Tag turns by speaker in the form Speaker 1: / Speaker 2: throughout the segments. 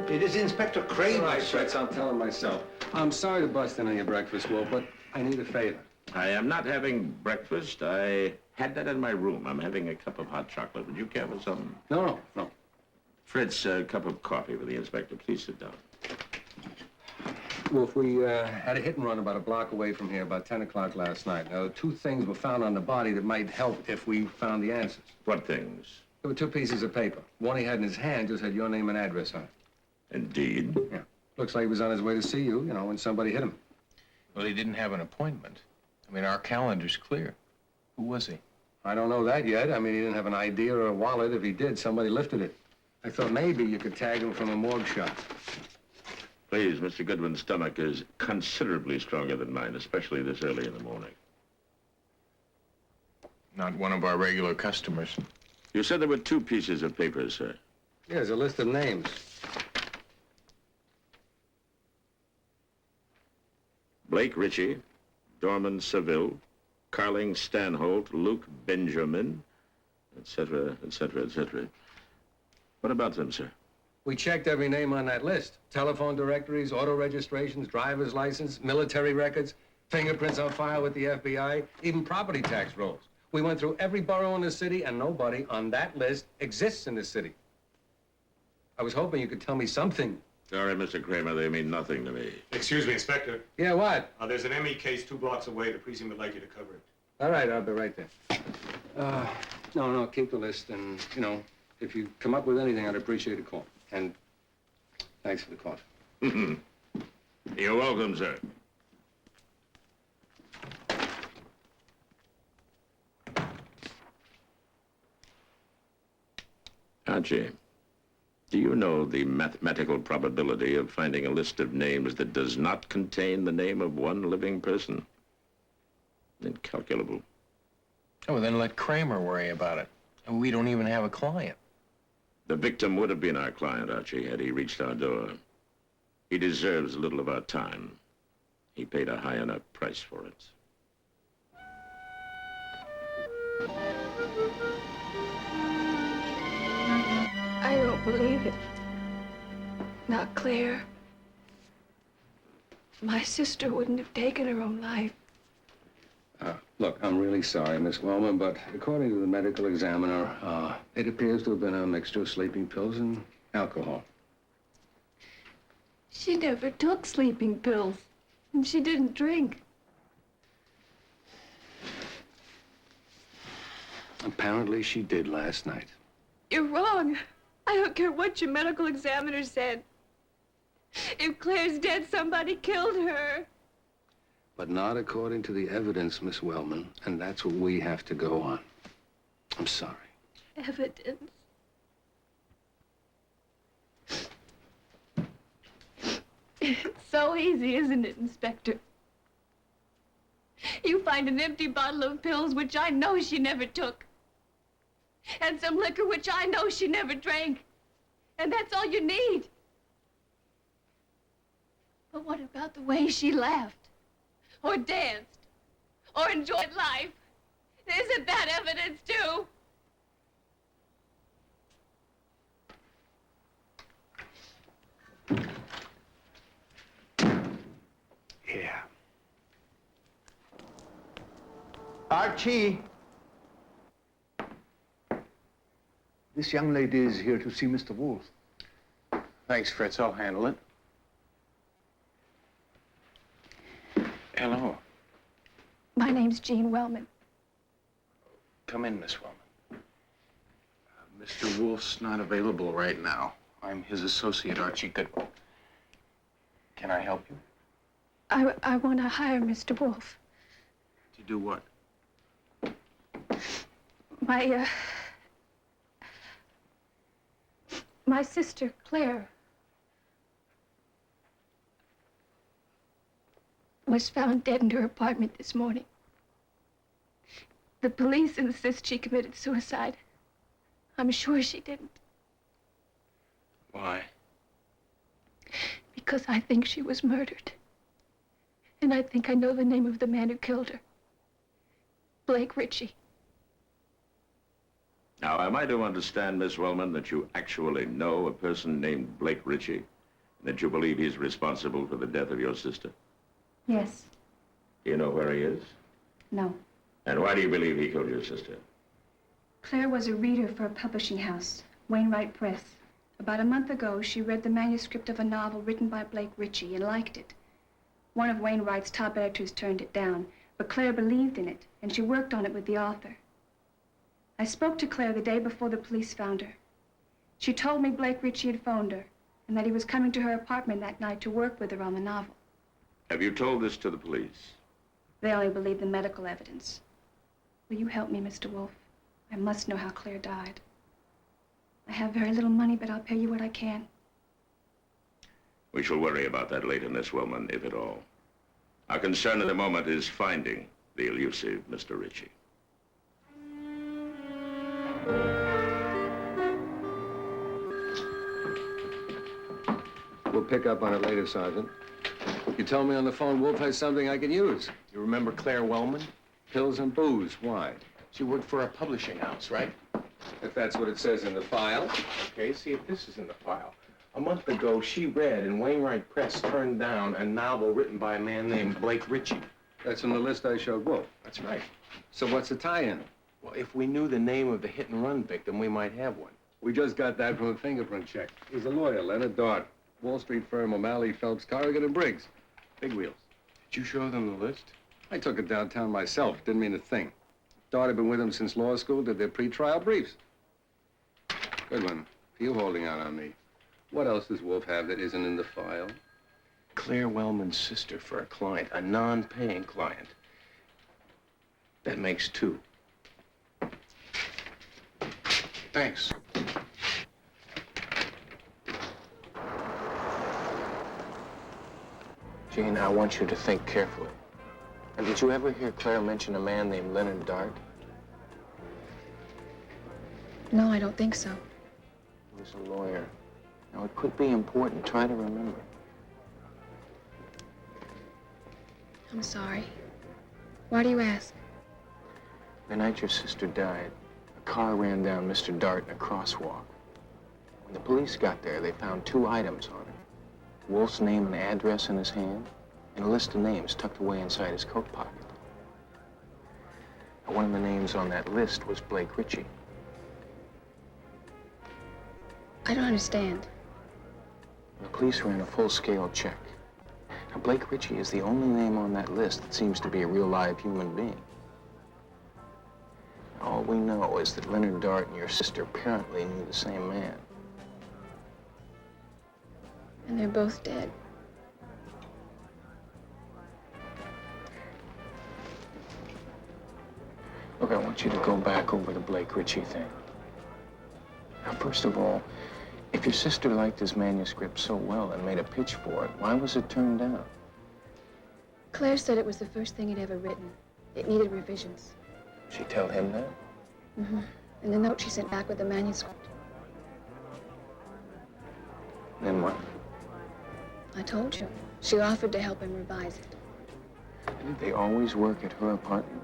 Speaker 1: It is Inspector Craven.
Speaker 2: All right, Fritz, I'll tell him myself. I'm sorry to bust in on your breakfast, Wolf, but I need a favor.
Speaker 3: I am not having breakfast. I had that in my room. I'm having a cup of hot chocolate. Would you care for some?
Speaker 2: No.
Speaker 3: Fritz, a cup of coffee for the inspector. Please sit down.
Speaker 2: Wolf, we had a hit and run about a block away from here about 10 o'clock last night. Now, 2 things were found on the body that might help if we found the answers.
Speaker 3: What things?
Speaker 2: There were 2 pieces of paper. One he had in his hand just had your name and address on it.
Speaker 3: Indeed.
Speaker 2: Yeah. Looks like he was on his way to see you, when somebody hit him.
Speaker 4: Well, he didn't have an appointment. I mean, our calendar's clear. Who was he?
Speaker 2: I don't know that yet. I mean, he didn't have an ID or a wallet. If he did, somebody lifted it. I thought maybe you could tag him from a morgue shot.
Speaker 3: Please, Mr. Goodwin's stomach is considerably stronger than mine, especially this early in the morning.
Speaker 4: Not one of our regular customers.
Speaker 3: You said there were 2 pieces of paper, sir.
Speaker 2: Yeah, there's a list of names.
Speaker 3: Blake Ritchie, Dorman Seville, Carling Stanholt, Luke Benjamin, etc., etc., etc. What about them, sir?
Speaker 2: We checked every name on that list. Telephone directories, auto registrations, driver's license, military records, fingerprints on file with the FBI, even property tax rolls. We went through every borough in the city, and nobody on that list exists in the city. I was hoping you could tell me something.
Speaker 3: Sorry, Mr. Kramer, they mean nothing to me.
Speaker 5: Excuse me, Inspector.
Speaker 2: Yeah, what?
Speaker 5: There's an ME case 2 blocks away. The precinct would like you to cover it.
Speaker 2: All right, I'll be right there. No, keep the list, and, if you come up with anything, I'd appreciate a call. And thanks for the coffee.
Speaker 3: You're welcome, sir. Archie, do you know the mathematical probability of finding a list of names that does not contain the name of one living person? Incalculable.
Speaker 4: Oh, well, then let Kramer worry about it. And we don't even have a client.
Speaker 3: The victim would have been our client, Archie, had he reached our door. He deserves a little of our time. He paid a high enough price for it.
Speaker 6: I don't believe it. Not Claire. My sister wouldn't have taken her own life.
Speaker 2: Look, I'm really sorry, Miss Wellman, but according to the medical examiner, it appears to have been a mixture of sleeping pills and alcohol.
Speaker 6: She never took sleeping pills, and she didn't drink.
Speaker 2: Apparently, she did last night.
Speaker 6: You're wrong. I don't care what your medical examiner said. If Claire's dead, somebody killed her.
Speaker 2: But not according to the evidence, Miss Wellman, and that's what we have to go on. I'm sorry.
Speaker 6: Evidence. It's so easy, isn't it, Inspector? You find an empty bottle of pills, which I know she never took, and some liquor, which I know she never drank, and that's all you need. But what about the way she laughed, or danced, or enjoyed life? Isn't that evidence, too?
Speaker 1: Yeah. Archie! This young lady is here to see Mr. Wolfe.
Speaker 4: Thanks, Fritz. I'll handle it. Hello.
Speaker 6: My name's Jean Wellman.
Speaker 4: Come in, Miss Wellman. Mr. Wolfe's not available right now. I'm his associate, Archie Goodwin. Can I help you?
Speaker 6: I want to hire Mr. Wolfe.
Speaker 4: To do what?
Speaker 6: My sister, Claire, was found dead in her apartment this morning. The police insist she committed suicide. I'm sure she didn't.
Speaker 4: Why?
Speaker 6: Because I think she was murdered. And I think I know the name of the man who killed her. Blake Ritchie.
Speaker 3: Now, am I to understand, Miss Wellman, that you actually know a person named Blake Ritchie? That you believe he's responsible for the death of your sister?
Speaker 6: Yes.
Speaker 3: Do you know where he is?
Speaker 6: No.
Speaker 3: And why do you believe he killed your sister?
Speaker 6: Claire was a reader for a publishing house, Wainwright Press. About a month ago, she read the manuscript of a novel written by Blake Ritchie and liked it. One of Wainwright's top editors turned it down, but Claire believed in it, and she worked on it with the author. I spoke to Claire the day before the police found her. She told me Blake Ritchie had phoned her, and that he was coming to her apartment that night to work with her on the novel.
Speaker 3: Have you told this to the police?
Speaker 6: They only believe the medical evidence. Will you help me, Mr. Wolfe? I must know how Claire died. I have very little money, but I'll pay you what I can.
Speaker 3: We shall worry about that later, Miss Wellman, if at all. Our concern at the moment is finding the elusive Mr. Ritchie.
Speaker 2: We'll pick up on it later, Sergeant. You told me on the phone Wolf has something I can use.
Speaker 4: You remember Claire Wellman?
Speaker 2: Pills and booze. Why?
Speaker 4: She worked for a publishing house, right?
Speaker 2: If that's what it says in the file.
Speaker 4: Okay, see if this is in the file. A month ago, she read and Wainwright Press turned down a novel written by a man named Blake Ritchie.
Speaker 2: That's on the list I showed Wolf.
Speaker 4: That's right.
Speaker 2: So what's the tie-in?
Speaker 4: Well, if we knew the name of the hit-and-run victim, we might have one.
Speaker 2: We just got that from a fingerprint check. He's a lawyer, Leonard Dart. Wall Street firm O'Malley, Phelps, Corrigan, and Briggs. Big wheels.
Speaker 4: Did you show them the list?
Speaker 2: I took it downtown myself. Didn't mean a thing. Dart had been with him since law school, did their pre-trial briefs. Good one. You holding out on me. What else does Wolf have that isn't in the file?
Speaker 4: Claire Wellman's sister for a client, a non-paying client. That makes two. Thanks. Jean, I want you to think carefully. And did you ever hear Claire mention a man named Leonard Dart?
Speaker 6: No, I don't think so.
Speaker 4: He was a lawyer. Now, it could be important. Try to remember.
Speaker 6: I'm sorry. Why do you ask?
Speaker 4: The night your sister died, a car ran down Mr. Dart in a crosswalk. When the police got there, they found two items on him. Wolf's name and address in his hand, and a list of names tucked away inside his coat pocket. Now, one of the names on that list was Blake Ritchie.
Speaker 6: I don't understand.
Speaker 4: The police ran a full-scale check. Now, Blake Ritchie is the only name on that list that seems to be a real live human being. All we know is that Leonard Dart and your sister apparently knew the same man.
Speaker 6: And they're both dead.
Speaker 4: Look, I want you to go back over the Blake Ritchie thing. Now, first of all, if your sister liked his manuscript so well and made a pitch for it, why was it turned down?
Speaker 6: Claire said it was the first thing he'd ever written. It needed revisions.
Speaker 4: She tell him that?
Speaker 6: Mm-hmm. And the note she sent back with the manuscript.
Speaker 4: Then what?
Speaker 6: I told you. She offered to help him revise it.
Speaker 4: Did they always work at her apartment?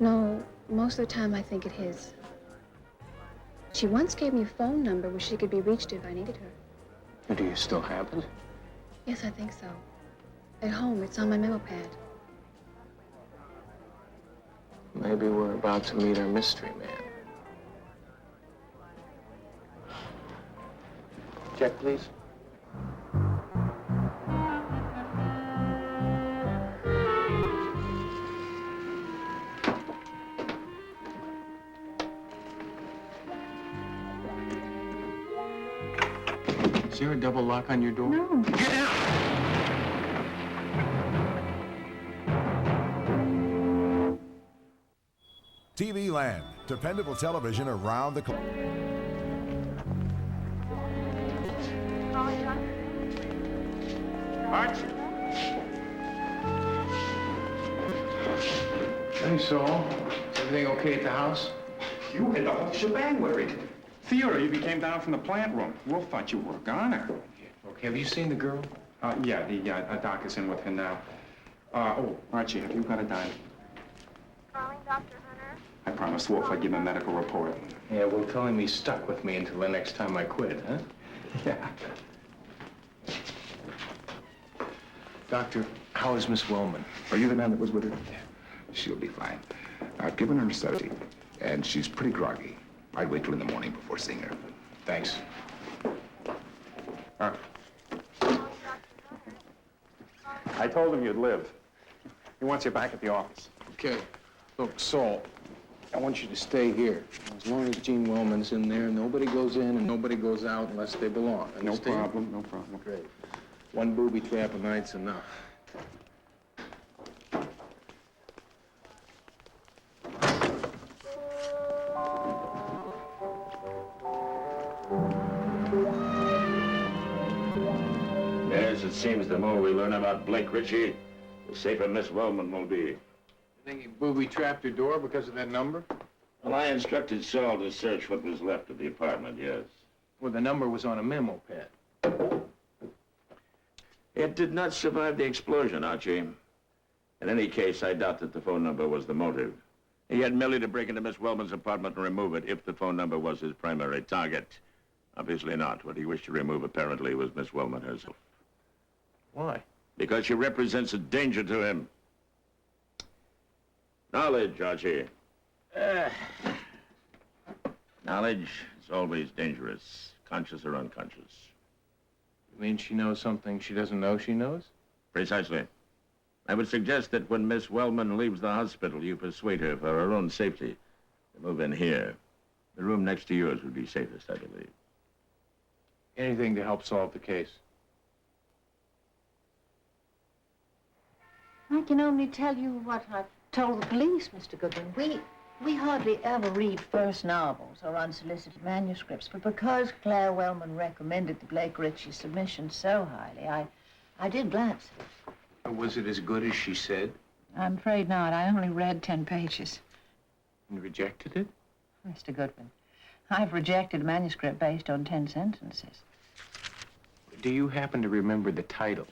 Speaker 6: No, most of the time I think it his. She once gave me a phone number where she could be reached if I needed her.
Speaker 4: Or do you still have it?
Speaker 6: Yes, I think so. At home, it's on my memo pad.
Speaker 4: Maybe we're about to meet our mystery man. Check, please. Is there a double lock on your door?
Speaker 6: No.
Speaker 4: Get out!
Speaker 7: TV Land, dependable television around the clock.
Speaker 4: Archie. Hey, Saul. Is everything okay at the house?
Speaker 8: You had the whole shebang worried. Theodore, you came down from the plant room. Wolf thought you were a goner.
Speaker 4: Okay, have you seen the girl?
Speaker 8: Yeah, the doc is in with her now. Oh, Archie, have you got a dime?
Speaker 9: Calling Dr. Hunter.
Speaker 8: I promised Wolf I'd give him a medical report.
Speaker 4: Yeah, well, tell him he's stuck with me until the next time I quit, huh?
Speaker 8: Yeah.
Speaker 4: Doctor, how is Miss Wellman?
Speaker 10: Are you the man that was with her? She'll be fine. I've given her sedative, and she's pretty groggy. I'd wait till in the morning before seeing her.
Speaker 4: Thanks.
Speaker 8: I told him you'd live. He wants you back at the office.
Speaker 4: Okay. Look, Saul, I want you to stay here. As long as Jean Wellman's in there, nobody goes in and nobody goes out unless they belong.
Speaker 10: No
Speaker 4: Understand?
Speaker 10: problem, no problem.
Speaker 4: Great. One booby trap a night's enough.
Speaker 3: Yes, it seems the more we learn about Blake Ritchie, the safer Miss Wellman will be.
Speaker 4: You think he booby-trapped her door because of that number?
Speaker 3: Well, I instructed Saul to search what was left of the apartment, yes.
Speaker 4: Well, the number was on a memo pad.
Speaker 3: It did not survive the explosion, Archie. In any case, I doubt that the phone number was the motive. He had merely to break into Miss Wellman's apartment and remove it if the phone number was his primary target. Obviously not. What he wished to remove, apparently, was Miss Wellman herself.
Speaker 4: Why?
Speaker 3: Because she represents a danger to him. Knowledge, Archie. Knowledge is always dangerous, conscious or unconscious.
Speaker 4: You mean she knows something she doesn't know she knows?
Speaker 3: Precisely. I would suggest that when Miss Wellman leaves the hospital, you persuade her, for her own safety, to move in here. The room next to yours would be safest, I believe.
Speaker 4: Anything to help solve the case.
Speaker 11: I can only tell you what I've told the police, Mr. Goodwin. We hardly ever read first novels or unsolicited manuscripts, but because Claire Wellman recommended the Blake Ritchie submission so highly, I did glance at it.
Speaker 4: Was it as good as she said?
Speaker 11: I'm afraid not. I only read 10 pages.
Speaker 4: And rejected it?
Speaker 11: Mr. Goodwin, I've rejected a manuscript based on 10 sentences.
Speaker 4: Do you happen to remember the title?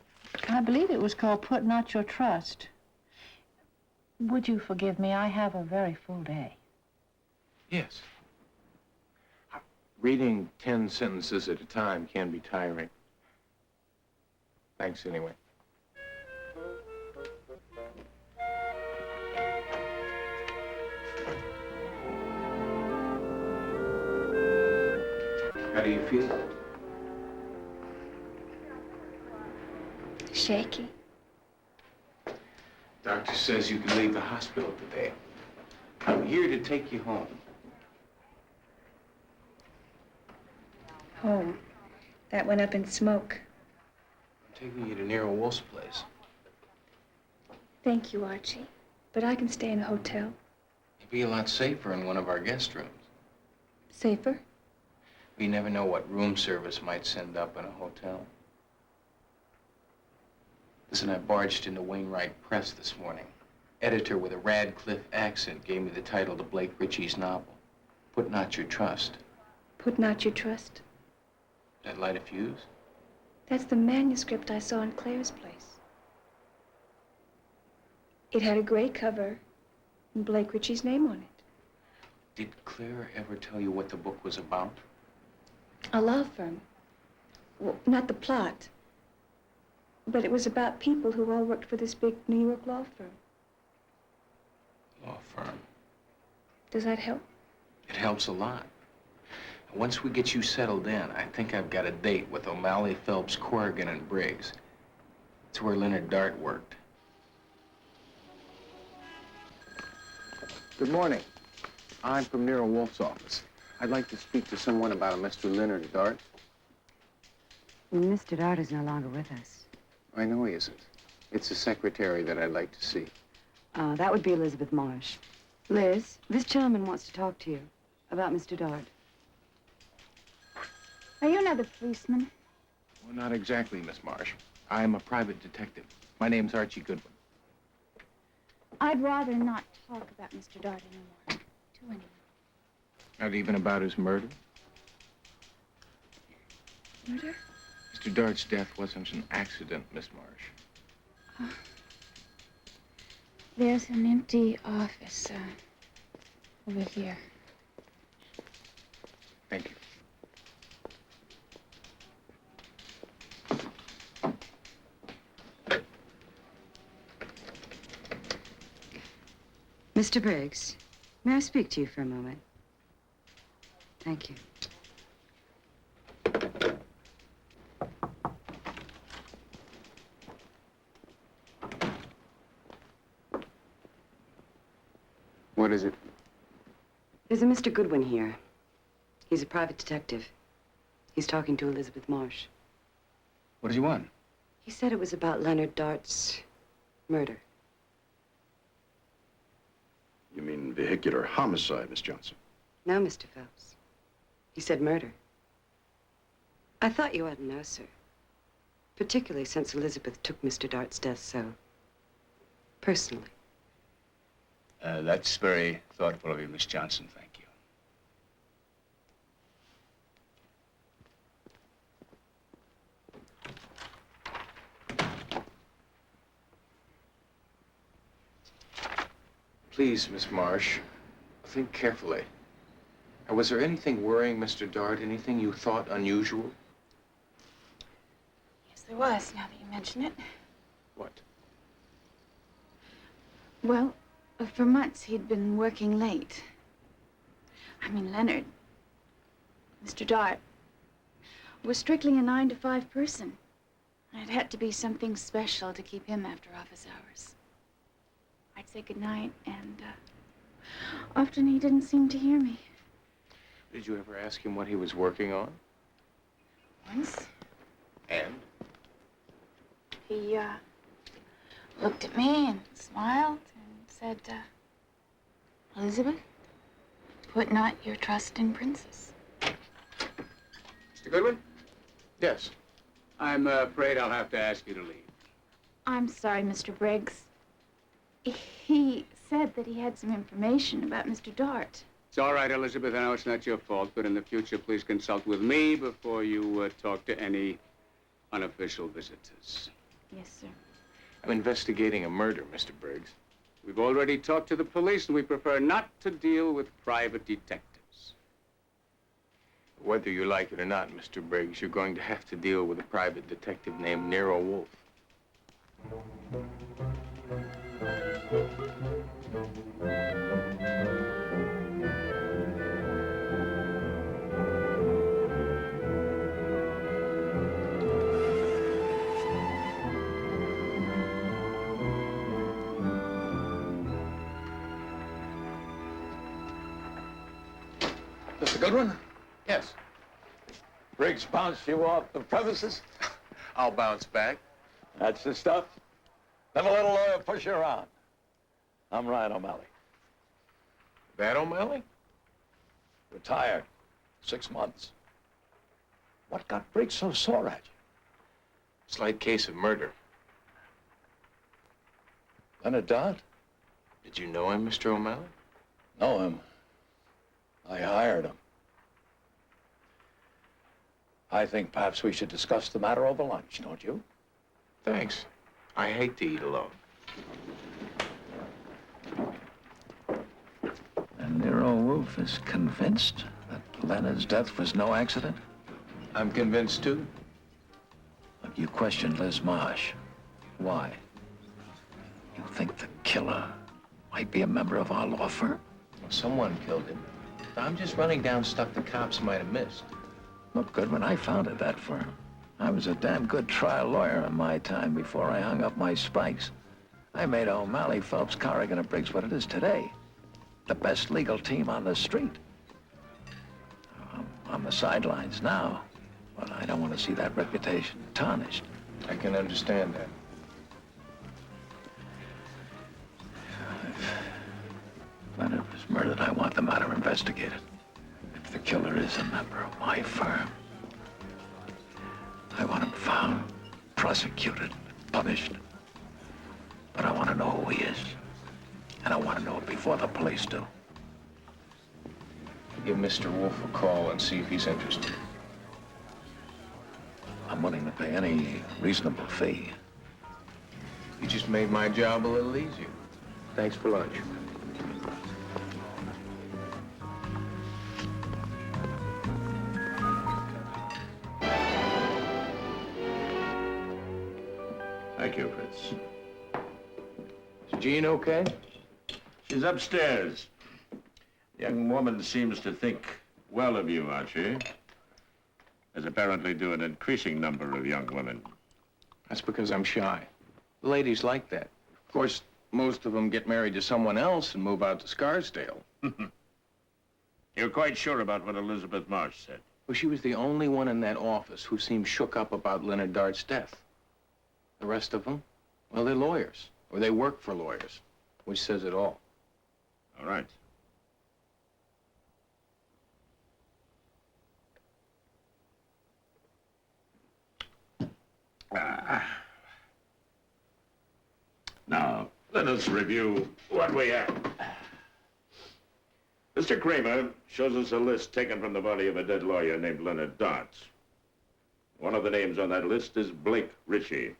Speaker 11: I believe it was called Put Not Your Trust. Would you forgive me? I have a very full day.
Speaker 4: Yes. Reading 10 sentences at a time can be tiring. Thanks anyway. How do you feel?
Speaker 6: Shaky.
Speaker 4: Doctor says you can leave the hospital today. I'm here to take you home.
Speaker 6: Home. That went up in smoke.
Speaker 4: I'm taking you to Nero Wolfe's place.
Speaker 6: Thank you, Archie. But I can stay in a hotel.
Speaker 4: You'll be a lot safer in one of our guest rooms.
Speaker 6: Safer?
Speaker 4: We never know what room service might send up in a hotel. Listen, I barged into Wainwright Press this morning. Editor with a Radcliffe accent gave me the title to Blake Ritchie's novel, Put Not Your Trust.
Speaker 6: Put Not Your Trust?
Speaker 4: That light a fuse?
Speaker 6: That's the manuscript I saw in Claire's place. It had a gray cover and Blake Ritchie's name on it.
Speaker 4: Did Claire ever tell you what the book was about?
Speaker 6: A law firm. Well, not the plot. But it was about people who all worked for this big New York law firm.
Speaker 4: Law firm.
Speaker 6: Does that help?
Speaker 4: It helps a lot. Once we get you settled in, I think I've got a date with O'Malley, Phelps, Corrigan, and Briggs. It's where Leonard Dart worked. Good morning. I'm from Nero Wolfe's office. I'd like to speak to someone about a Mr. Leonard Dart.
Speaker 12: Mr. Dart is no longer with us.
Speaker 4: I know he isn't. It's the secretary that I'd like to see.
Speaker 12: That would be Elizabeth Marsh. Liz, this gentleman wants to talk to you about Mr. Dart.
Speaker 13: Are you another policeman?
Speaker 4: Well, not exactly, Miss Marsh. I'm a private detective. My name's Archie Goodwin.
Speaker 13: I'd rather not talk about Mr. Dart anymore. To anyone.
Speaker 4: Not even about his murder?
Speaker 6: Murder?
Speaker 4: Mr. Dart's death wasn't an accident, Miss Marsh.
Speaker 13: There's an empty office over here.
Speaker 4: Thank you.
Speaker 12: Mr. Briggs, may I speak to you for a moment? Thank you.
Speaker 4: What is it?
Speaker 12: There's a Mr. Goodwin here. He's a private detective. He's talking to Elizabeth Marsh.
Speaker 4: What does he want?
Speaker 12: He said it was about Leonard Dart's murder.
Speaker 14: You mean vehicular homicide, Miss Johnson?
Speaker 12: No, Mr. Phelps. He said murder. I thought you ought to know, sir. Particularly since Elizabeth took Mr. Dart's death so personally.
Speaker 4: That's very thoughtful of you, Miss Johnson. Thank you. Please, Miss Marsh, think carefully. Was there anything worrying Mr. Dart? Anything you thought unusual?
Speaker 13: Yes, there was, now that you mention it.
Speaker 4: What?
Speaker 13: Well, for months he'd been working late. I mean, Leonard, Mr. Dart, was strictly a 9-to-5 person. It had to be something special to keep him after office hours. I'd say goodnight, and often he didn't seem to hear me.
Speaker 4: Did you ever ask him what he was working on?
Speaker 13: Once,
Speaker 4: And?
Speaker 13: he looked at me and smiled and said, Elizabeth, put not your trust in princes.
Speaker 4: Mr. Goodwin? Yes. I'm afraid I'll have to ask you to leave.
Speaker 13: I'm sorry, Mr. Briggs. He said that he had some information about Mr. Dart.
Speaker 15: It's all right, Elizabeth. I know it's not your fault, but in the future, please consult with me before you talk to any unofficial visitors.
Speaker 13: Yes, sir.
Speaker 4: I'm investigating a murder, Mr. Briggs.
Speaker 15: We've already talked to the police, and we prefer not to deal with private detectives.
Speaker 4: Whether you like it or not, Mr. Briggs, you're going to have to deal with a private detective named Nero Wolfe.
Speaker 16: Mr. Goodwin?
Speaker 4: Yes.
Speaker 16: Briggs bounced you off the premises?
Speaker 4: I'll bounce back.
Speaker 16: That's the stuff. Never let a lawyer push you around. I'm Ryan O'Malley.
Speaker 4: That O'Malley?
Speaker 16: Retired. 6 months. What got Briggs so sore at you?
Speaker 4: Slight case of murder.
Speaker 16: Leonard Dart?
Speaker 4: Did you know him, Mr. O'Malley?
Speaker 16: Know him. I hired him. I think perhaps we should discuss the matter over lunch, don't you?
Speaker 4: Thanks. I hate to eat alone.
Speaker 1: And Nero Wolfe is convinced that Leonard's death was no accident?
Speaker 4: I'm convinced, too.
Speaker 1: But you questioned Liz Marsh. Why? You think the killer might be a member of our law firm?
Speaker 4: Well, someone killed him. I'm just running down stuff the cops might have missed.
Speaker 1: Look, Goodwin, I founded that firm. I was a damn good trial lawyer in my time before I hung up my spikes. I made O'Malley, Phelps, Corrigan, and Briggs what it is today. The best legal team on the street. I'm on the sidelines now, but I don't want to see that reputation tarnished.
Speaker 4: I can understand that.
Speaker 1: If Leonard was murdered, I want the matter investigated. If the killer is a member of my firm, I want him found, prosecuted, punished. But I want to know who he is. And I want to know it before the police do.
Speaker 4: Give Mr. Wolfe a call and see if he's interested.
Speaker 1: I'm willing to pay any reasonable fee.
Speaker 4: You just made my job a little easier. Thanks for lunch.
Speaker 16: Thank you, Fritz.
Speaker 4: Is Jean okay?
Speaker 3: She's upstairs. The young woman seems to think well of you, Archie. As apparently do an increasing number of young women.
Speaker 4: That's because I'm shy. The ladies like that. Of course, most of them get married to someone else and move out to Scarsdale.
Speaker 3: You're quite sure about what Elizabeth Marsh said?
Speaker 4: Well, she was the only one in that office who seemed shook up about Leonard Dart's death. The rest of them, well, they're lawyers, or they work for lawyers, which says it all.
Speaker 3: All right. Now, let us review what we have. Mr. Kramer shows us a list taken from the body of a dead lawyer named Leonard Dart. One of the names on that list is Blake Ritchie.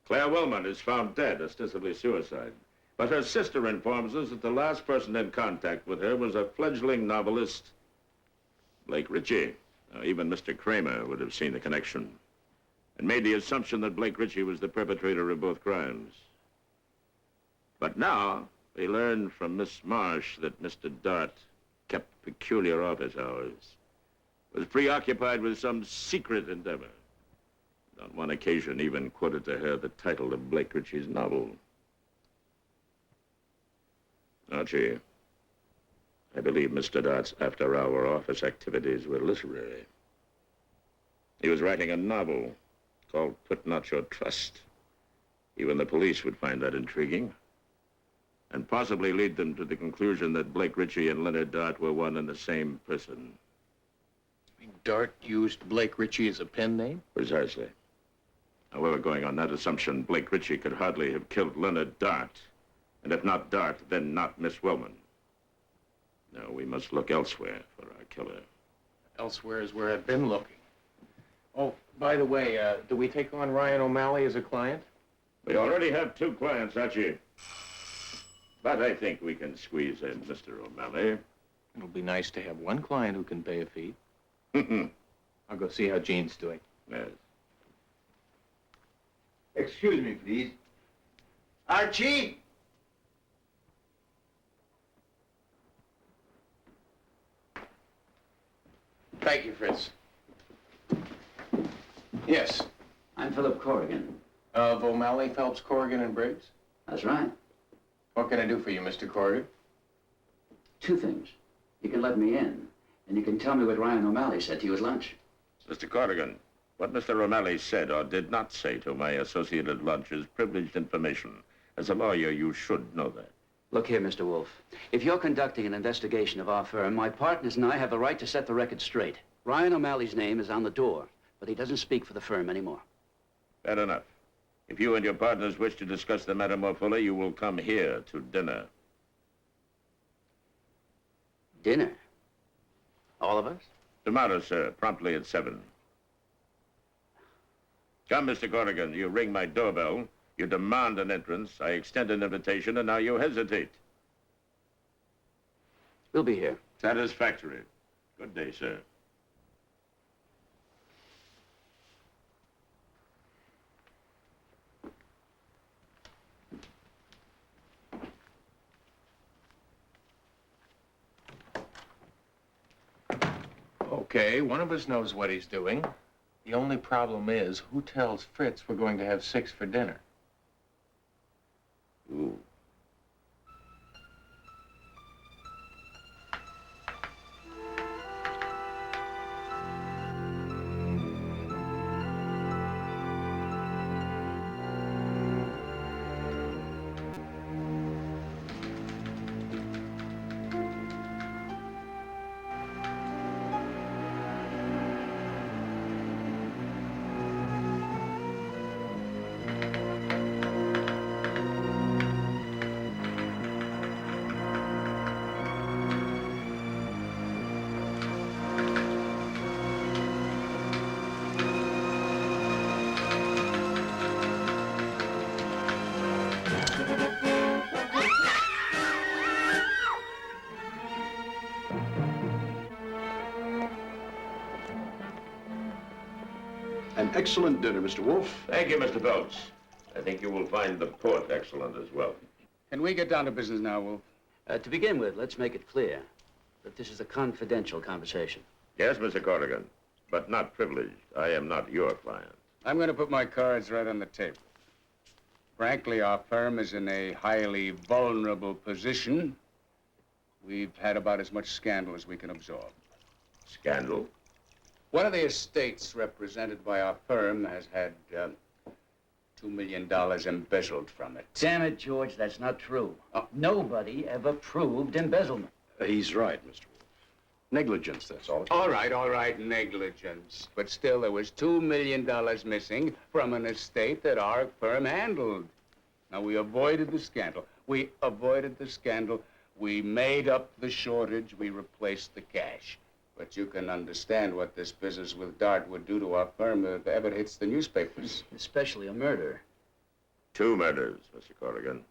Speaker 3: Claire Wellman is found dead, ostensibly suicide. But her sister informs us that the last person in contact with her was a fledgling novelist, Blake Ritchie. Now, even Mr. Kramer would have seen the connection and made the assumption that Blake Ritchie was the perpetrator of both crimes. But now, we learn from Miss Marsh that Mr. Dart kept peculiar office hours, was preoccupied with some secret endeavor. On one occasion, even quoted to her the title of Blake Ritchie's novel. Archie, I believe Mr. Dart's after-hour office activities were literary. He was writing a novel called Put Not Your Trust. Even the police would find that intriguing, and possibly lead them to the conclusion that Blake Ritchie and Leonard Dart were one and the same person.
Speaker 4: Dart used Blake Ritchie as a pen name?
Speaker 3: Precisely. However, going on that assumption, Blake Ritchie could hardly have killed Leonard Dart. And if not Dart, then not Miss Wellman. No, we must look elsewhere for our killer.
Speaker 4: Elsewhere is where I've been looking. Oh, by the way, do we take on Ryan O'Malley as a client?
Speaker 3: We already have 2 clients, Archie. But I think we can squeeze in Mr. O'Malley.
Speaker 4: It'll be nice to have one client who can pay a fee. I'll go see how Jean's doing.
Speaker 3: Yes.
Speaker 17: Excuse me, please. Archie!
Speaker 4: Thank you, Fritz. Yes.
Speaker 18: I'm Philip Corrigan.
Speaker 4: Of O'Malley, Phelps, Corrigan, and Briggs?
Speaker 18: That's right.
Speaker 4: What can I do for you, Mr. Corrigan?
Speaker 18: 2 things. You can let me in, and you can tell me what Ryan O'Malley said to you at lunch.
Speaker 3: Mr. Corrigan, what Mr. O'Malley said or did not say to my associate at lunch is privileged information. As a lawyer, you should know that.
Speaker 18: Look here, Mr. Wolfe. If you're conducting an investigation of our firm, my partners and I have the right to set the record straight. Ryan O'Malley's name is on the door, but he doesn't speak for the firm anymore.
Speaker 3: Fair enough. If you and your partners wish to discuss the matter more fully, you will come here to dinner.
Speaker 18: Dinner? All of us?
Speaker 3: Tomorrow, sir, promptly at 7. Come, Mr. Corrigan, you ring my doorbell. You demand an entrance. I extend an invitation, and now you hesitate.
Speaker 18: We'll be here.
Speaker 3: Satisfactory. Good day, sir.
Speaker 4: Okay, one of us knows what he's doing. The only problem is, who tells Fritz we're going to have 6 for dinner?
Speaker 3: Ooh.
Speaker 14: An excellent dinner, Mr. Wolfe.
Speaker 3: Thank you, Mr. Phelps. I think you will find the port excellent as well.
Speaker 15: Can we get down to business now, Wolf?
Speaker 18: To begin with, let's make it clear that this is a confidential conversation.
Speaker 3: Yes, Mr. Corrigan, but not privileged. I am not your client.
Speaker 15: I'm going to put my cards right on the table. Frankly, our firm is in a highly vulnerable position. We've had about as much scandal as we can absorb.
Speaker 3: Scandal?
Speaker 15: One of the estates represented by our firm has had $2 million embezzled from it.
Speaker 18: Damn it, George, that's not true. Nobody ever proved embezzlement.
Speaker 14: He's right, Mr. Wolfe. Negligence, that's all.
Speaker 15: All right, negligence. But still, there was $2 million missing from an estate that our firm handled. Now, we avoided the scandal. We made up the shortage. We replaced the cash. But you can understand what this business with Dart would do to our firm if it ever hits the newspapers.
Speaker 18: Especially a murder.
Speaker 3: 2 murders, Mr. Corrigan.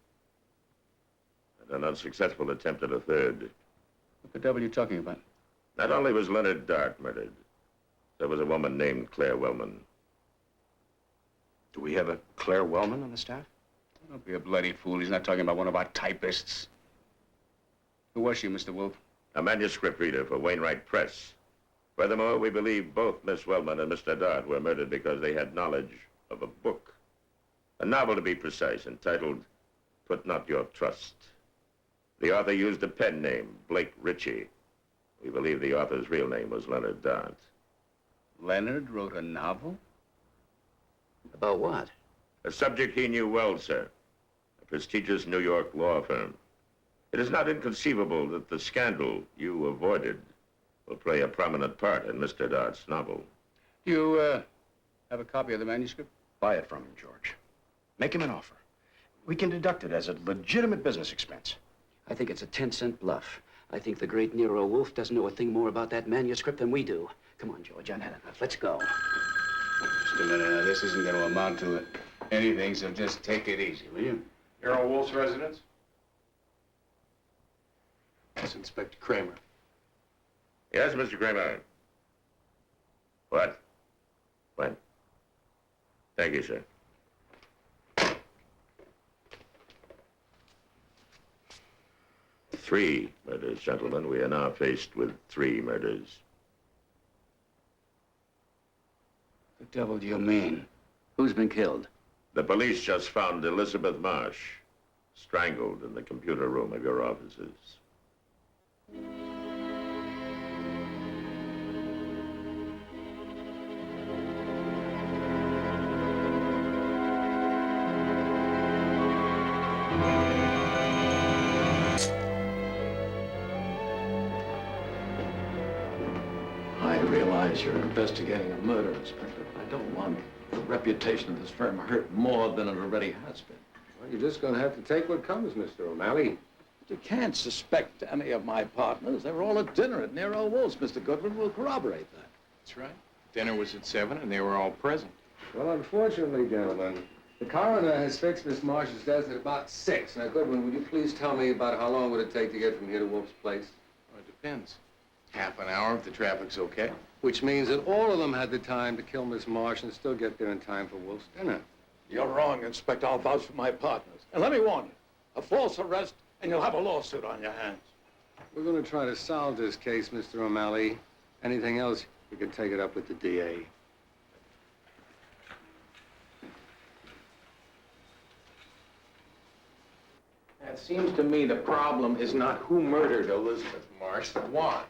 Speaker 3: And an unsuccessful attempt at a third.
Speaker 15: What the devil are you talking about?
Speaker 3: Not only was Leonard Dart murdered, there was a woman named Claire Wellman.
Speaker 14: Do we have a Claire Wellman on the staff?
Speaker 15: Don't be a bloody fool. He's not talking about one of our typists. Who was she, Mr. Wolfe?
Speaker 3: A manuscript reader for Wainwright Press. Furthermore, we believe both Miss Wellman and Mr. Dart were murdered because they had knowledge of a book. A novel, to be precise, entitled Put Not Your Trust. The author used a pen name, Blake Ritchie. We believe the author's real name was Leonard Dart.
Speaker 15: Leonard wrote a novel?
Speaker 18: About what?
Speaker 3: A subject he knew well, sir. A prestigious New York law firm. It is not inconceivable that the scandal you avoided will play a prominent part in Mr. Dart's novel.
Speaker 15: You, have a copy of the manuscript?
Speaker 14: Buy it from him, George. Make him an offer. We can deduct it as a legitimate business expense.
Speaker 18: I think it's a 10-cent bluff. I think the great Nero Wolfe doesn't know a thing more about that manuscript than we do. Come on, George, I've had enough. Let's go.
Speaker 15: Just a minute now. This isn't going to amount to anything, so just take it easy, will you?
Speaker 8: Nero Wolfe's residence? That's Inspector Kramer.
Speaker 3: Yes, Mr. Kramer. What? When? Thank you, sir. Three murders, gentlemen. We are now faced with 3 murders.
Speaker 15: The devil do you mean?
Speaker 18: Who's been killed?
Speaker 3: The police just found Elizabeth Marsh strangled in the computer room of your offices.
Speaker 1: I realize you're investigating a murder, Inspector. I don't want the reputation of this firm hurt more than it already has been.
Speaker 2: Well, you're just going to have to take what comes, Mr. O'Malley.
Speaker 1: You can't suspect any of my partners. They were all at dinner at Nero Wolfe's. Mr. Goodwin will corroborate that.
Speaker 4: That's right. Dinner was at 7 and they were all present.
Speaker 2: Well, unfortunately, gentlemen, the coroner has fixed Miss Marsh's death at about 6. Now, Goodwin, would you please tell me about how long would it take to get from here to Wolfe's place?
Speaker 4: Well, it depends. Half an hour if the traffic's okay.
Speaker 2: Which means that all of them had the time to kill Miss Marsh and still get there in time for Wolfe's dinner.
Speaker 1: You're wrong, Inspector. I'll vouch for my partners. And let me warn you, a false arrest and you'll have a lawsuit on your hands.
Speaker 2: We're going to try to solve this case, Mr. O'Malley. Anything else, you can take it up with the DA.
Speaker 4: It seems to me the problem is not who murdered Elizabeth Marsh, but why.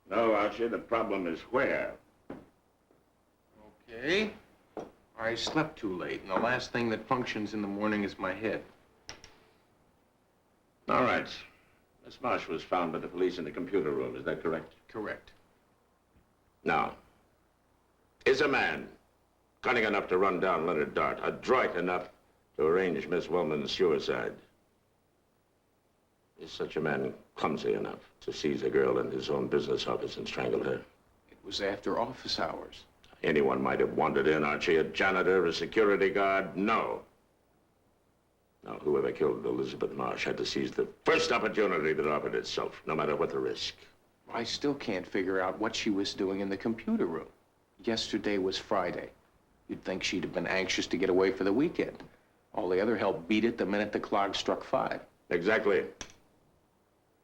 Speaker 3: No, Archie, the problem is where.
Speaker 4: Okay. I slept too late, and the last thing that functions in the morning is my head.
Speaker 3: All right. Miss Marsh was found by the police in the computer room. Is that correct?
Speaker 4: Correct.
Speaker 3: Now, is a man cunning enough to run down Leonard Dart, adroit enough to arrange Miss Wellman's suicide? Is such a man clumsy enough to seize a girl in his own business office and strangle her?
Speaker 4: It was after office hours.
Speaker 3: Anyone might have wandered in, Archie. A janitor, a security guard? No. Now, whoever killed Elizabeth Marsh had to seize the first opportunity that offered itself, no matter what the risk.
Speaker 4: I still can't figure out what she was doing in the computer room. Yesterday was Friday. You'd think she'd have been anxious to get away for the weekend. All the other help beat it the minute the clock struck 5.
Speaker 3: Exactly.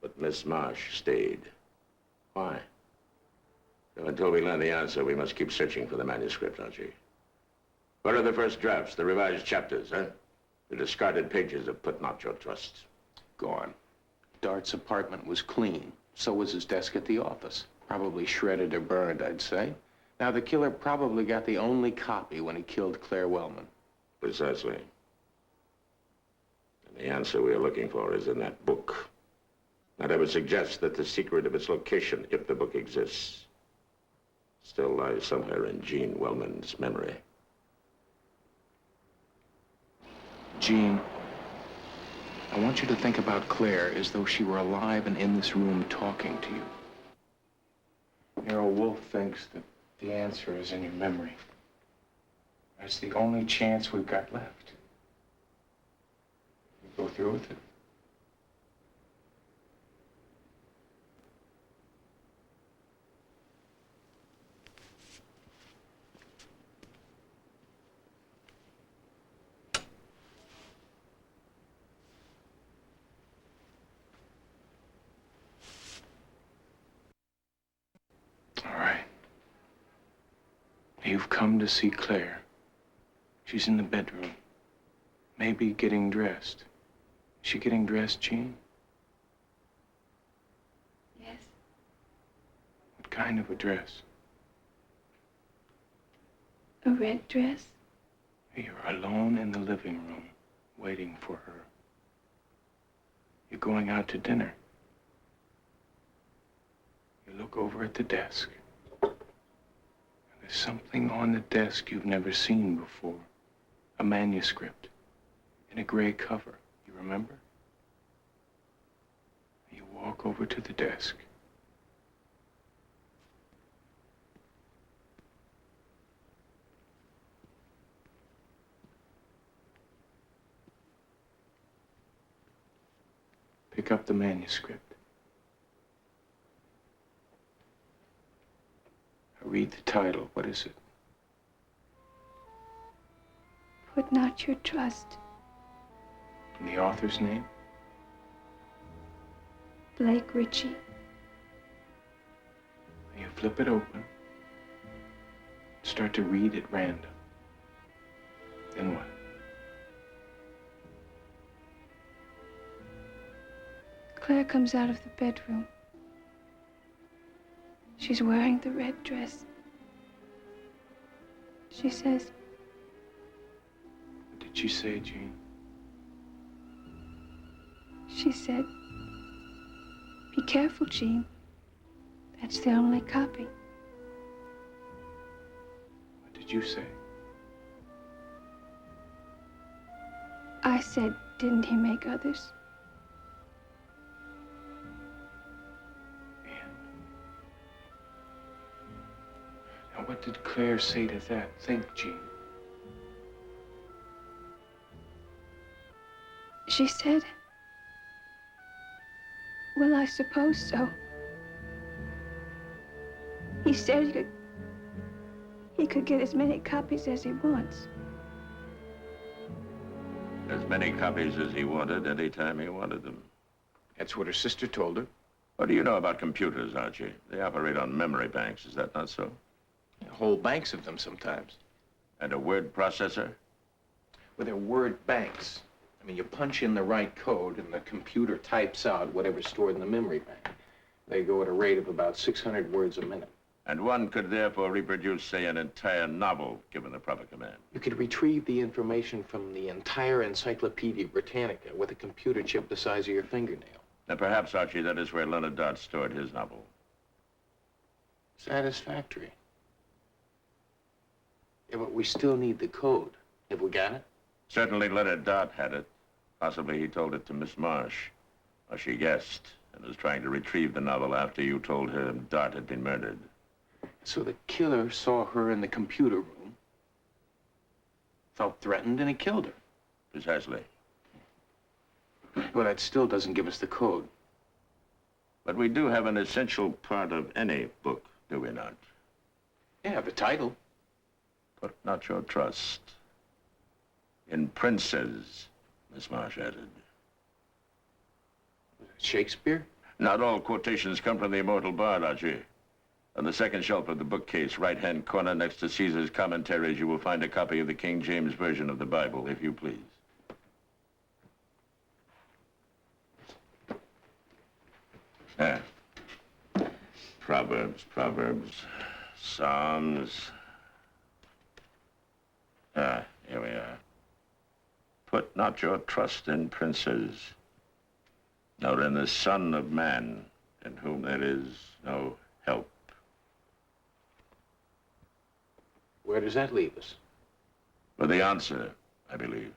Speaker 3: But Miss Marsh stayed. Why? So until we learn the answer, we must keep searching for the manuscript, Archie. What are the first drafts, the revised chapters, huh? The discarded pages of Put Not Your Trust.
Speaker 4: Gone. Dart's apartment was clean. So was his desk at the office. Probably shredded or burned, I'd say. Now, the killer probably got the only copy when he killed Claire Wellman.
Speaker 3: Precisely. And the answer we are looking for is in that book. And I would suggest that the secret of its location, if the book exists, still lies somewhere in Jean Wellman's memory.
Speaker 4: Jean, I want you to think about Claire as though she were alive and in this room talking to you. Nero Wolfe thinks that the answer is in your memory. That's the only chance we've got left. You go through with it. All right. You've come to see Claire. She's in the bedroom. Maybe getting dressed. Is she getting dressed, Jean?
Speaker 6: Yes.
Speaker 4: What kind of a dress?
Speaker 6: A red dress?
Speaker 4: You're alone in the living room, waiting for her. You're going out to dinner. You look over at the desk. There's something on the desk you've never seen before. A manuscript in a gray cover. You remember? You walk over to the desk. Pick up the manuscript. Read the title. What is it?
Speaker 6: Put Not Your Trust.
Speaker 4: And the author's name?
Speaker 6: Blake Ritchie.
Speaker 4: You flip it open. Start to read at random. Then what?
Speaker 6: Claire comes out of the bedroom. She's wearing the red dress. She says,
Speaker 4: What did she say, Jean?
Speaker 6: she said, "Be careful, Jean. That's the only copy."
Speaker 4: What did you say?
Speaker 6: I said, "Didn't he make others?"
Speaker 4: Now, what did Claire say to that? Think, Jean.
Speaker 6: She said, "Well, I suppose so." He said he could get as many copies as he wants.
Speaker 3: As many copies as he wanted, anytime he wanted them.
Speaker 4: That's what her sister told her.
Speaker 3: What do you know about computers, Archie? They operate on memory banks, is that not so?
Speaker 4: Whole banks of them sometimes.
Speaker 3: And a word processor?
Speaker 4: Well, they're word banks. I mean, you punch in the right code and the computer types out whatever's stored in the memory bank. They go at a rate of about 600 words a minute.
Speaker 3: And one could therefore reproduce, say, an entire novel, given the proper command.
Speaker 4: You could retrieve the information from the entire Encyclopedia Britannica with a computer chip the size of your fingernail.
Speaker 3: Now, perhaps, Archie, that is where Leonard Dart stored his novel.
Speaker 4: Satisfactory. Yeah, but we still need the code. Have we got it?
Speaker 3: Certainly Leonard Dart had it. Possibly he told it to Miss Marsh. Or she guessed and was trying to retrieve the novel after you told her Dart had been murdered.
Speaker 4: So the killer saw her in the computer room, felt threatened, and he killed her.
Speaker 3: Precisely.
Speaker 4: Well, that still doesn't give us the code.
Speaker 3: But we do have an essential part of any book, do we not?
Speaker 4: Yeah, the title.
Speaker 3: Put Not Your Trust. In princes, Miss Marsh added.
Speaker 4: Shakespeare?
Speaker 3: Not all quotations come from the immortal bard, Archie. On the second shelf of the bookcase, right-hand corner next to Caesar's commentaries, you will find a copy of the King James Version of the Bible, if you please. Ah. Proverbs, Psalms. Ah, here we are. Put not your trust in princes, nor in the Son of Man, in whom there is no help.
Speaker 4: Where does that leave us?
Speaker 3: For the answer, I believe.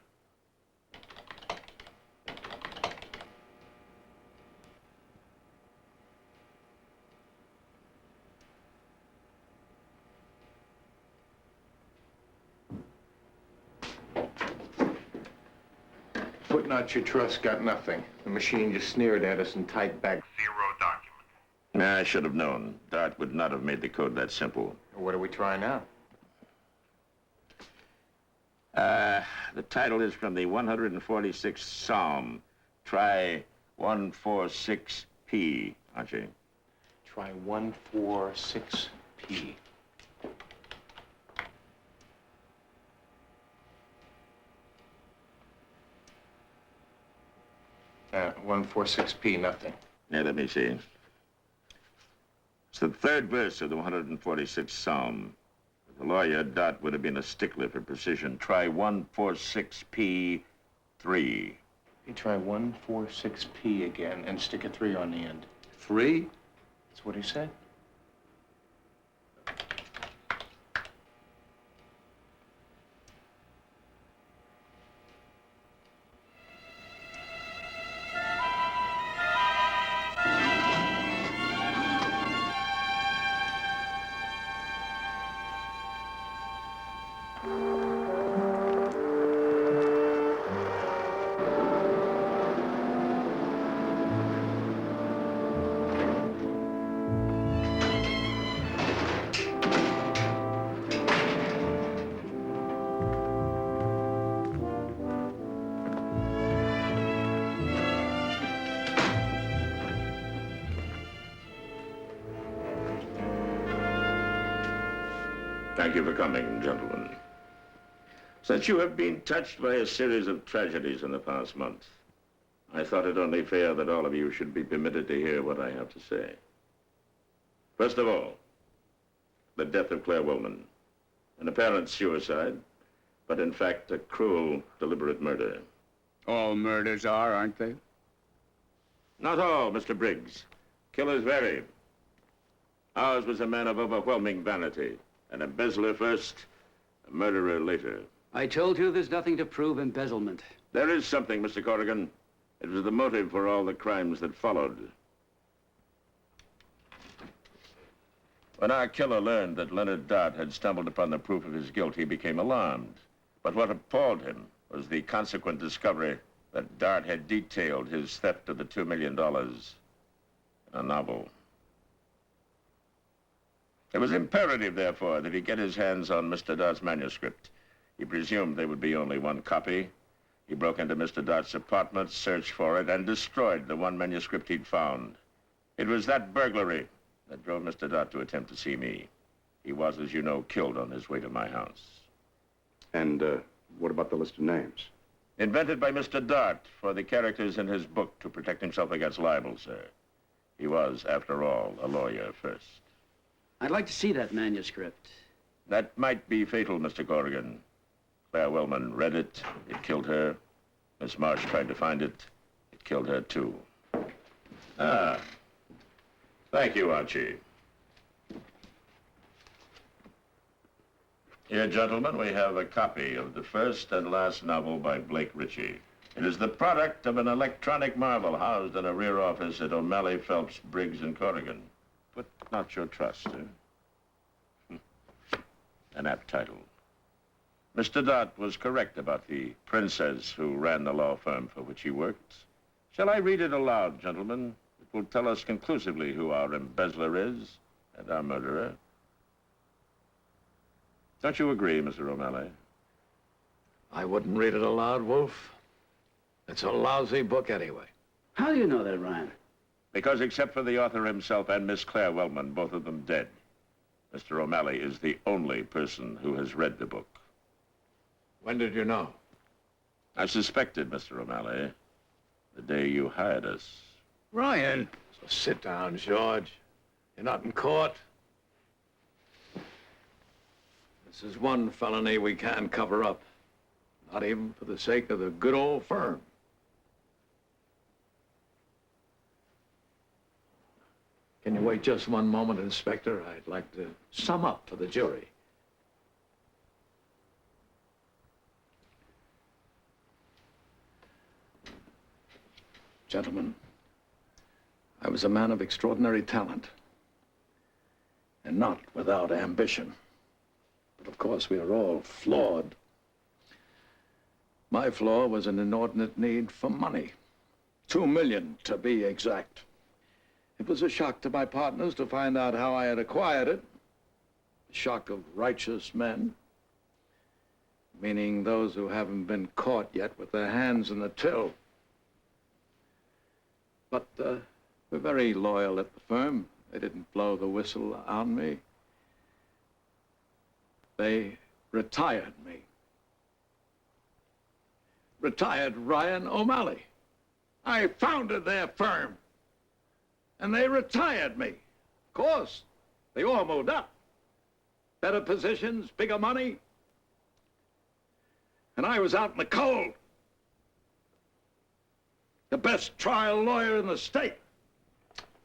Speaker 4: Put not your trust got nothing. The machine just sneered at us and typed back 0 document.
Speaker 3: I should have known. Dart would not have made the code that simple.
Speaker 4: What do we try now?
Speaker 3: The title is from the 146th Psalm. Try 146P, Archie.
Speaker 4: Try 146P. 146P, nothing.
Speaker 3: Yeah, let me see. It's the third verse of the 146th Psalm. The lawyer, Dot, would have been a stickler for precision. Try 146P3.
Speaker 4: You try 146P again and stick a 3 on the end.
Speaker 3: 3?
Speaker 4: That's what he said.
Speaker 3: Thank you for coming, gentlemen. Since you have been touched by a series of tragedies in the past month, I thought it only fair that all of you should be permitted to hear what I have to say. First of all, the death of Claire Wellman. An apparent suicide, but in fact a cruel, deliberate murder.
Speaker 15: All murders are, aren't they?
Speaker 3: Not all, Mr. Briggs. Killers vary. Ours was a man of overwhelming vanity. An embezzler first, a murderer later.
Speaker 18: I told you there's nothing to prove embezzlement.
Speaker 3: There is something, Mr. Corrigan. It was the motive for all the crimes that followed. When our killer learned that Leonard Dart had stumbled upon the proof of his guilt, he became alarmed. But what appalled him was the consequent discovery that Dart had detailed his theft of the $2 million in a novel. It was imperative, therefore, that he get his hands on Mr. Dart's manuscript. He presumed there would be only one copy. He broke into Mr. Dart's apartment, searched for it, and destroyed the one manuscript he'd found. It was that burglary that drove Mr. Dart to attempt to see me. He was, as you know, killed on his way to my house.
Speaker 14: And what about the list of names?
Speaker 3: Invented by Mr. Dart for the characters in his book to protect himself against libel, sir. He was, after all, a lawyer first.
Speaker 18: I'd like to see that manuscript.
Speaker 3: That might be fatal, Mr. Corrigan. Claire Wellman read it. It killed her. Miss Marsh tried to find it. It killed her, too. Ah. Thank you, Archie. Here, gentlemen, we have a copy of the first and last novel by Blake Ritchie. It is the product of an electronic marvel housed in a rear office at O'Malley, Phelps, Briggs, and Corrigan. Put not your trust, An apt title. Mr. Dart was correct about the princess who ran the law firm for which he worked. Shall I read it aloud, gentlemen? It will tell us conclusively who our embezzler is and our murderer. Don't you agree, Mr. O'Malley?
Speaker 1: I wouldn't read it aloud, Wolfe. It's a lousy book anyway.
Speaker 18: How do you know that, Ryan?
Speaker 3: Because except for the author himself and Miss Claire Wellman, both of them dead, Mr. O'Malley is the only person who has read the book.
Speaker 1: When did you know?
Speaker 3: I suspected, Mr. O'Malley, the day you hired us.
Speaker 1: Ryan! So sit down, George. You're not in court. This is one felony we can't cover up. Not even for the sake of the good old firm. Can you wait just one moment, Inspector? I'd like to sum up for the jury. Gentlemen, I was a man of extraordinary talent, and not without ambition. But of course, we are all flawed. My flaw was an inordinate need for money. 2 million, to be exact. It was a shock to my partners to find out how I had acquired it. A shock of righteous men, meaning those who haven't been caught yet with their hands in the till. But we're very loyal at the firm. They didn't blow the whistle on me. They retired me. Retired Ryan O'Malley. I founded their firm. And they retired me. Of course, they all moved up. Better positions, bigger money. And I was out in the cold. The best trial lawyer in the state.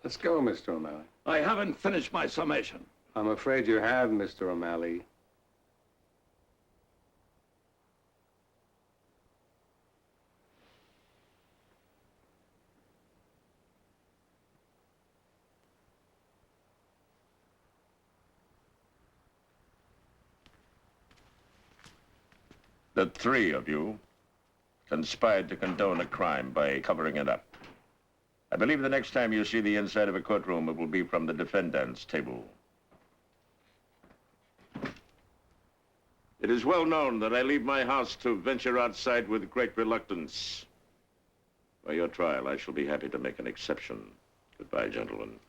Speaker 2: Let's go, Mr. O'Malley.
Speaker 1: I haven't finished my summation.
Speaker 2: I'm afraid you have, Mr. O'Malley.
Speaker 3: The three of you conspired to condone a crime by covering it up. I believe the next time you see the inside of a courtroom, it will be from the defendant's table. It is well known that I leave my house to venture outside with great reluctance. For your trial, I shall be happy to make an exception. Goodbye, gentlemen.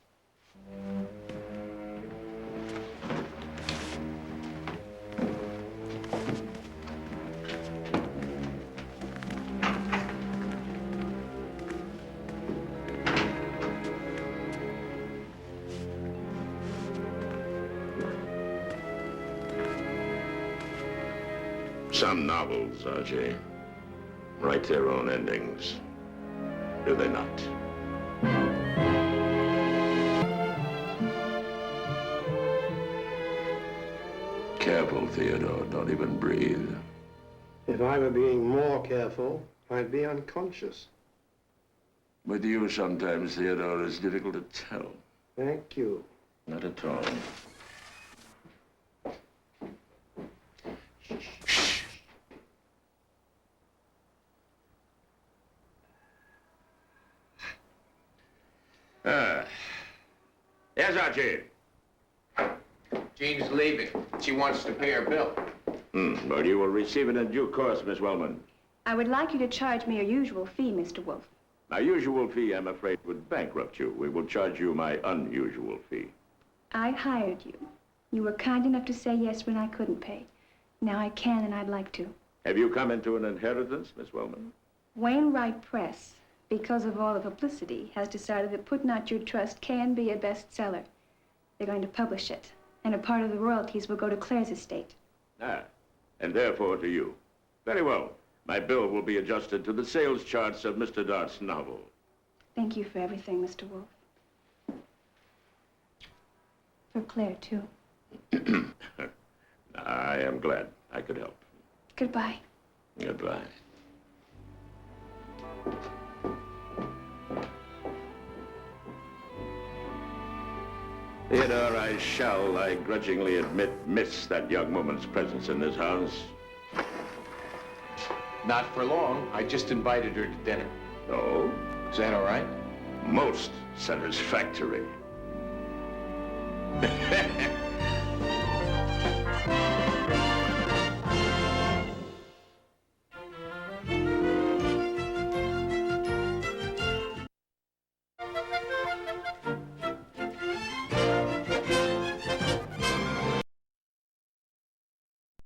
Speaker 3: Some novels, RJ, write their own endings. Do they not? Careful, Theodore. Don't even breathe.
Speaker 19: If I were being more careful, I'd be unconscious.
Speaker 3: With you, sometimes, Theodore, it's difficult to tell.
Speaker 19: Thank you.
Speaker 3: Not at all. Yes, Archie.
Speaker 4: Jean's leaving. She wants to pay her bill.
Speaker 3: Well, you will receive it in due course, Miss Wellman.
Speaker 6: I would like you to charge me your usual fee, Mr. Wolfe.
Speaker 3: My usual fee, I'm afraid, would bankrupt you. We will charge you my unusual fee.
Speaker 6: I hired you. You were kind enough to say yes when I couldn't pay. Now I can, and I'd like to.
Speaker 3: Have you come into an inheritance, Miss Wellman?
Speaker 6: Wainwright Press, because of all the publicity, has decided that Putting Out Your Trust can be a bestseller. They're going to publish it, and a part of the royalties will go to Claire's estate.
Speaker 3: And therefore to you. Very well. My bill will be adjusted to the sales charts of Mr. Dart's novel.
Speaker 6: Thank you for everything, Mr. Wolfe. For Claire, too.
Speaker 3: I am glad I could help.
Speaker 6: Goodbye.
Speaker 3: Goodbye. Theodore, I shall, I grudgingly admit, miss that young woman's presence in this house.
Speaker 4: Not for long. I just invited her to dinner.
Speaker 3: Oh?
Speaker 4: Is that all right?
Speaker 3: Most satisfactory.